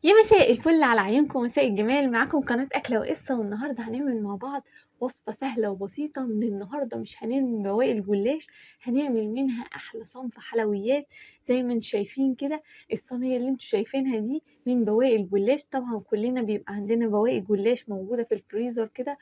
يا مساء الفل على عيونكم، مساء الجمال. معاكم قناة أكلة وقصة، والنهاردة هنعمل مع بعض وصفة سهلة وبسيطة. من النهاردة مش هنرمي بواقي الجلاش، هنعمل منها أحلى صنف حلويات. زي ما انتم شايفين كده، الصينية اللي انتم شايفينها دي من بواقي الجلاش. طبعا كلنا بيبقى عندنا بواقي جلاش موجودة في الفريزر كده،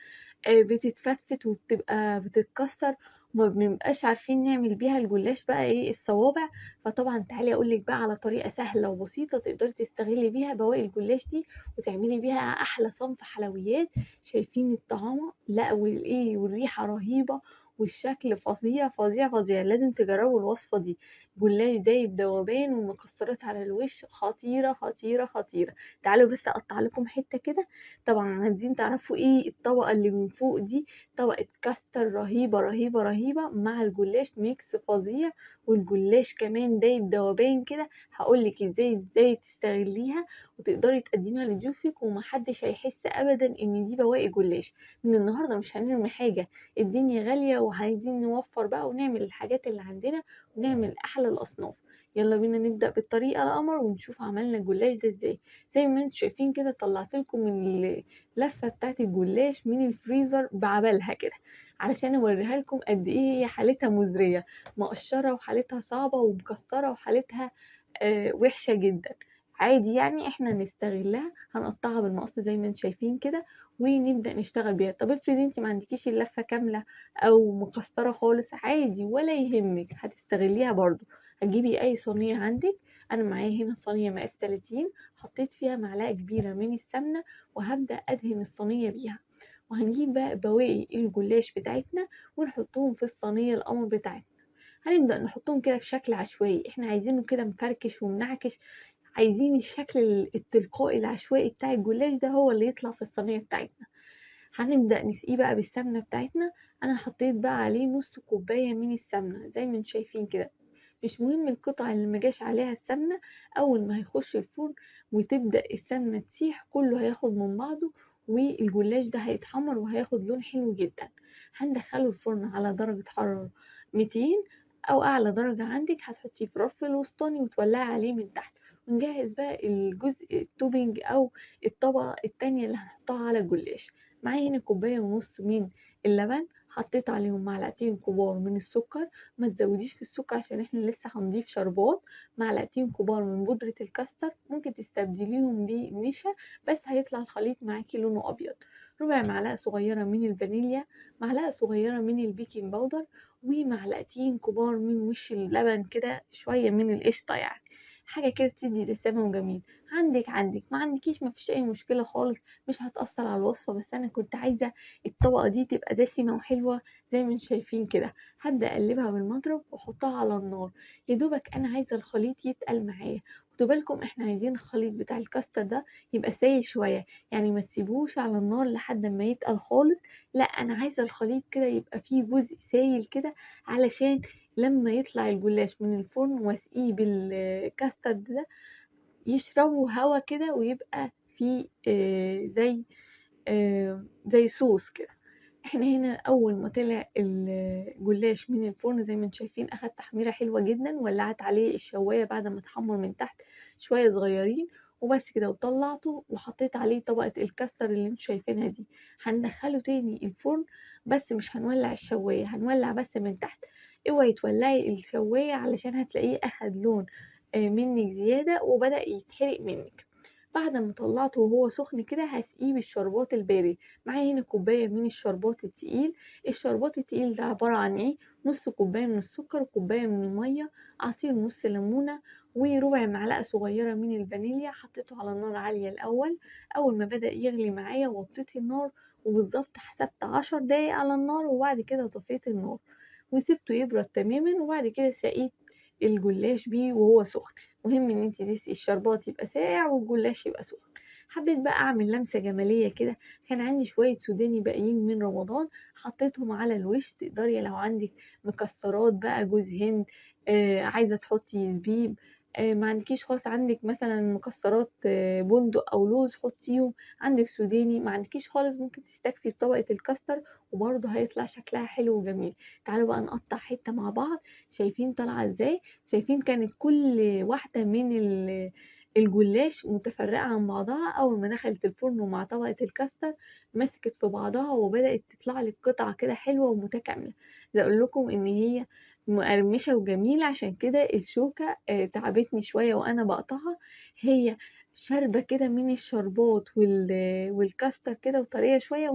بتتفتفت وبتبقى بتتكسر، وما بنبقاش عارفين نعمل بيها الجلاش بقى ايه الصوابع. فطبعا تعالي اقولك بقى على طريقة سهلة وبسيطة تقدري تستغلي بيها بواقي الجلاش دي وتعملي بيها احلى صنف حلويات. شايفين الطعامة؟ لا والايه، والريحة رهيبة، والشكل فظيع فظيع فظيع. لازم تجربوا الوصفة دي. جلاش دايب دوبان والمكسرات على الوش، خطيرة خطيرة خطيرة. تعالوا بس اقطع لكم حتة كده. طبعا عايزين تعرفوا ايه الطبقة اللي من فوق دي؟ طبقة كاستر رهيبة رهيبة رهيبة مع الجلاش، ميكس فظيع. والجلاش كمان دايب دوبان كده. هقولك ازاي تستغليها وتقدري تقدميها لضيوفك ومحدش هيحس ابدا ان دي بواقي جلاش. من النهارده مش هنرمي حاجة، الدنيا غالية وعايزين نوفر بقى ونعمل الحاجات اللي عندنا ونعمل احلى الاصناف. يلا بينا نبدأ بالطريقة القمر ونشوف عملنا الجلاش ده ازاي. زي ما انتم شايفين كده، طلعت لكم اللفة بتاعت الجلاش من الفريزر بعبلها كده، علشان اوريها لكم قد ايه هي حالتها مزرية، مقشرة وحالتها صعبة، ومكسرة وحالتها وحشة جدا. عادي يعني احنا نستغلها. هنقطعها بالمقص زي ما انتم شايفين كده ونبدأ نشتغل بيها. طب افرض انت ما عندكيش اللفة كاملة او مكسرة خالص، عادي ولا يهمك، هتستغليها برضو. هتجيبي اي صينية عندك. انا معايا هنا صينية مقاس 30، حطيت فيها معلقة كبيرة من السمنة وهبدأ أدهن الصينية بيها. وهنجيب بقى بواقي الجلاش بتاعتنا ونحطهم في الصينية القمر بتاعتنا. هنبدأ نحطهم كده بشكل عشوائي، احنا عايزينه كده مفركش ومنعكش. عايزين الشكل التلقائي العشوائي بتاع الجلاش ده هو اللي يطلع في الصينية بتاعتنا. هنبدأ نسقيه بقى بالسمنة بتاعتنا. انا حطيت بقى عليه نص كوباية من السمنة زي ما انتم شايفين كده. مش مهم القطع اللي مجاش عليها السمنة، أول ما هيخش الفرن وتبدأ السمنة تسيح كله هياخد من بعضه، والجلاش ده هيتحمر وهياخد لون حلو جدا. هندخله الفرن على درجة حرارة 200 أو أعلى درجة عندك. هتحطيه في رف الوسطاني وتولعي عليه من تحت. ونجهز بقى الجزء التوبينج أو الطبقة التانية اللي هنحطها على الجلاش. معايا هنا كوباية ونص من اللبن، حطيت عليهم معلقتين كبار من السكر. ما تزوديش في السكر عشان احنا لسه هنضيف شربات. معلقتين كبار من بودرة الكاستر، ممكن تستبدليهم بنشا بس هيطلع الخليط معاكي لونه ابيض. ربع معلقة صغيرة من الفانيليا، معلقة صغيرة من البيكنج باودر، ومعلقتين كبار من وش اللبن كده، شوية من القشطة يعني. حاجة كده تدي دسامة وجميل. عندك ما عندكيش مفيش أي مشكلة خالص، مش هتأثر على الوصفة. بس أنا كنت عايزة الطبقة دي تبقى دسمة وحلوة زي ما انتم شايفين كده. هبدأ أقلبها بالمضرب وأحطها على النار. يا دوبك أنا عايزة الخليط يتقل معايا. خدوا بالكم احنا عايزين الخليط بتاع الكاستر ده يبقى سايل شوية، يعني ما تسيبوش على النار لحد ما يتقل خالص. لا أنا عايزة الخليط كده يبقى فيه جزء سايل كده، علشان لما يطلع الجلاش من الفرن واسقيه بالكاستر ده يشربوا هوا كده ويبقى فيه زي صوص كده. احنا هنا اول ما طلع الجلاش من الفرن زي ما انتم شايفين اخد تحميره حلوه جدا، ولعت عليه الشوايه بعد ما اتحمر من تحت شويه صغيرين. وبس كده وطلعته وحطيت عليه طبقه الكاستر اللي انتم شايفينها دي. هندخله تاني الفرن، بس مش هنولع الشوايه، هنولع بس من تحت. اوعي تولعي الشوايه علشان هتلاقيه اخد لون منك زياده وبدأ يتحرق منك. بعد ما طلعته وهو سخن كده هسقيه بالشربات البارد. معايا هنا كوباية من الشربات التقيل. الشربات التقيل ده عبارة عن ايه؟ نص كوباية من السكر وكوباية من المية، عصير نص ليمونة، وربع معلقة صغيرة من الفانيليا. حطيته على نار عالية الأول. أول ما بدأ يغلي معايا وطيت النار، وبالظبط حسبت 10 دقايق على النار، وبعد كده طفيت النار وسبته يبرد تماما. وبعد كده سقيت الجلاش بيه وهو سخن. مهم ان انت تسقي الشربات يبقى ساقع والجلاش يبقى سخن. حبيت بقى اعمل لمسه جماليه كده. كان عندي شويه سوداني باقيين من رمضان، حطيتهم على الوش. تقدري لو عندك مكسرات بقى، جوز هند، عايزه تحطي زبيب، ما عندكيش خالص، عندك مثلا مكسرات بندق او لوز حطيهم. عندك سوداني ما عندكيش خالص، ممكن تستكفي بطبقه الكاستر وبرضه هيطلع شكلها حلو وجميل. تعالوا بقى نقطع حته مع بعض. شايفين طالعه ازاي؟ شايفين كانت كل واحدة من الجلاش متفرقة عن بعضها. أول ما دخلت الفرن ومع طبقة الكاستر مسكت في بعضها وبدأت تطلع لك قطعة كده حلوة ومتكاملة. عايزة أقول لكم إن هي مقرمشة وجميلة، عشان كده الشوكة تعبتني شوية وأنا بقطعها. هي شاربة كده من الشربات والكاستر كده وطرية شوية